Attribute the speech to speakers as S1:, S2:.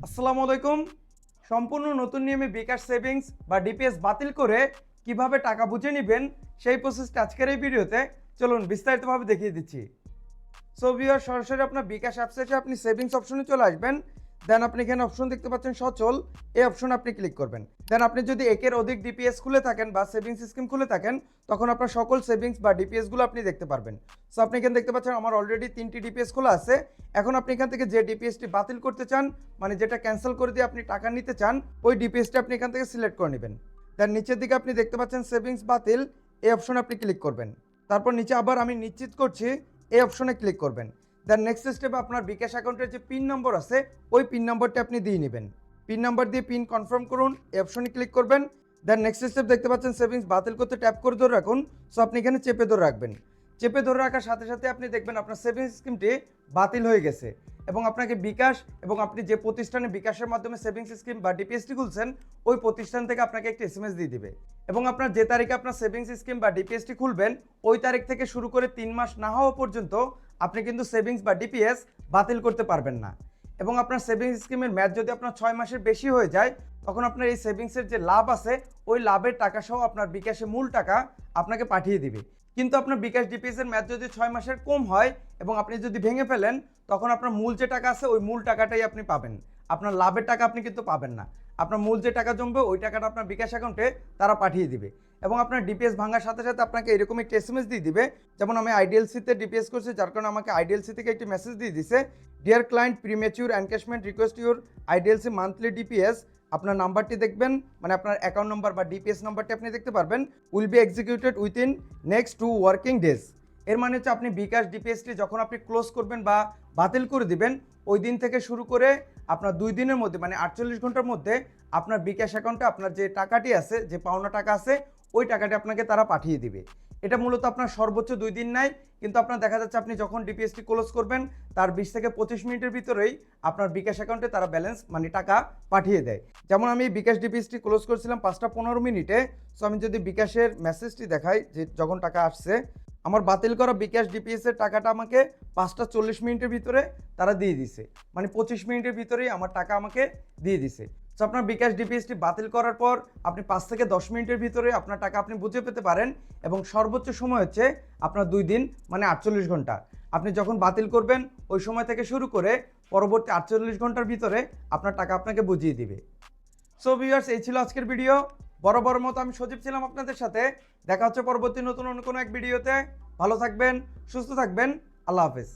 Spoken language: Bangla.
S1: আসসালামু আলাইকুম। সম্পূর্ণ নতুন নিয়মে বিকাশ সেভিংস বা ডিপিএস বাতিল করে কিভাবে টাকা বুঝে নেবেন সেই প্রসেসটা আজকের এই ভিডিওতে চলুন বিস্তারিতভাবে দেখিয়ে দিচ্ছি। সো ভিউয়ার, সরাসরি আপনার বিকাশ অ্যাপসে এসে আপনি সেভিংস অপশনে চলে আসবেন। দেন আপনি এখানে অপশন দেখতে পাচ্ছেন সচল, এই অপশনে আপনি ক্লিক করবেন। দেন আপনি যদি একের অধিক ডিপিএস খুলে থাকেন বা সেভিংস স্কিম খুলে থাকেন, তখন আপনার সকল সেভিংস বা ডিপিএসগুলো আপনি দেখতে পারবেন। সো আপনি এখানে দেখতে পাচ্ছেন আমার অলরেডি 3টি ডিপিএস খোলা আছে। এখন আপনি এখান থেকে যে ডিপিএসটি বাতিল করতে চান, মানে যেটা ক্যান্সেল করে দিয়ে আপনি টাকা নিতে চান, ওই ডিপিএসটি আপনি এখান থেকে সিলেক্ট করে নেবেন। দেন নিচের দিকে আপনি দেখতে পাচ্ছেন সেভিংস বাতিল, এই অপশনে আপনি ক্লিক করবেন। তারপর নিচে আবার আমি নিশ্চিত করছি, এই অপশনে ক্লিক করবেন। দেন নেক্সট স্টেপে আপনার বিকাশ অ্যাকাউন্টের যে পিন নম্বর আছে ওই পিন নম্বরটি আপনি দিয়ে নেবেন। পিন নাম্বার দিয়ে পিন কনফার্ম করুন, এই অপশনে ক্লিক করবেন। দেন নেক্সট স্টেপ দেখতে পাচ্ছেন সেভিংস বাতিল করতে ট্যাপ করে ধরে রাখুন। সো আপনি এখানে চেপে ধরে রাখবেন। চেপে ধরে রাখার সাথে সাথে আপনি দেখবেন আপনার সেভিংস স্কিমটি বাতিল হয়ে গেছে এবং আপনাকে বিকাশ এবং আপনি যে প্রতিষ্ঠানে বিকাশের মাধ্যমে সেভিংস স্কিম বা ডিপিএসটি খুলছেন ওই প্রতিষ্ঠান থেকে আপনাকে একটি এসএমএস দিয়ে দিবে এবং আপনার যে তারিখে আপনার সেভিংস স্কিম বা ডিপিএসটি খুলবেন ওই তারিখ থেকে শুরু করে 3 মাস না হওয়া পর্যন্ত আপনি কিন্তু সেভিংস বা ডিপিএস বাতিল করতে পারবেন না। এবং আপনার সেভিংস স্কিমের মেয়াদ যদি আপনার 6 মাসের বেশি হয়ে যায়, তখন আপনার এই সেভিংসের যে লাভ আছে ওই লাভের টাকা সহ আপনার বিকাশে মূল টাকা আপনাকে পাঠিয়ে দিবে। কিন্তু আপনার বিকাশ ডিপিএস এর মেয়াদ যদি 6 মাসের কম হয় এবং আপনি যদি ভেঙে ফেলেন, তখন আপনার মূল যে টাকা আছে ওই মূল টাকাটাই আপনি পাবেন, আপনার লাভের টাকা আপনি কিন্তু পাবেন না। আপনার মূল যে টাকা জমবে ওই টাকাটা আপনার বিকাশ অ্যাকাউন্টে তারা পাঠিয়ে দিবে এবং আপনার ডিপিএস ভাঙার সাথে সাথে আপনাকে এরকম একটি এসএমএস দিয়ে দিবে। যেমন আমি আইডিএলসিতে ডিপিএস করছি, যার কারণে আমাকে আইডিএলসি থেকে একটি মেসেজ দিয়ে দিছে, dear client, premature encashment request your IDLC monthly DPS. আপনার নাম্বারটি দেখবেন, মানে আপনার অ্যাকাউন্ট নাম্বার বা ডিপিএস নাম্বারটি আপনি দেখতে পারবেন, will be executed within next 2 working days. এর মানে হচ্ছে আপনি বিকাশ ডিপিএসটি যখন আপনি ক্লোজ করবেন বা বাতিল করে দিবেন, ওই দিন থেকে শুরু করে আপনার 2 দিনের মধ্যে মানে 48 ঘন্টার মধ্যে আপনার বিকাশ অ্যাকাউন্টে আপনার যে টাকাটি আছে, যে পাওনা টাকা আছে, ওই টাকাটি আপনাকে তারা পাঠিয়ে দিবে। এটা মূলত আপনার সর্বোচ্চ 2 দিন নাই, কিন্তু আপনার দেখা যাচ্ছে আপনি যখন ডিপিএসটি ক্লোজ করবেন তার 20 থেকে 25 মিনিটের ভিতরেই আপনার বিকাশ অ্যাকাউন্টে তারা ব্যালেন্স মানে টাকা পাঠিয়ে দেয়। যেমন আমি বিকাশ ডিপিএসটি ক্লোজ করেছিলাম 5টা 15 মিনিটে। সো আমি যদি বিকাশের মেসেজটি দেখাই যে যখন টাকা আসছে, আমার বাতিল করা বিকাশ ডিপিএস এর টাকাটা আমাকে 5টা 40 মিনিটের ভিতরে তারা দিয়ে দিছে, মানে 25 মিনিটের ভিতরেই আমার টাকা আমাকে দিয়ে দিছে। সো আপনার বিকাশ ডিপিএসটি বাতিল করার পর আপনি 5 থেকে 10 মিনিটের ভিতরে আপনার টাকা আপনি বুঝে পেতে পারেন এবং সর্বোচ্চ সময় হচ্ছে আপনার 2 দিন মানে 48 ঘন্টা। আপনি যখন বাতিল করবেন ওই সময় থেকে শুরু করে পরবর্তী 48 ঘন্টার ভিতরে আপনার টাকা আপনাকে বুঝিয়ে দিবে। সো ভিউয়ার্স, এই ছিল আজকের ভিডিও। বড় মতো আমি সজীব ছিলাম আপনাদের সাথে। দেখা হচ্ছে পরবর্তী নতুন অন্য কোনো এক ভিডিওতে। ভালো থাকবেন, সুস্থ থাকবেন, আল্লাহ হাফেজ।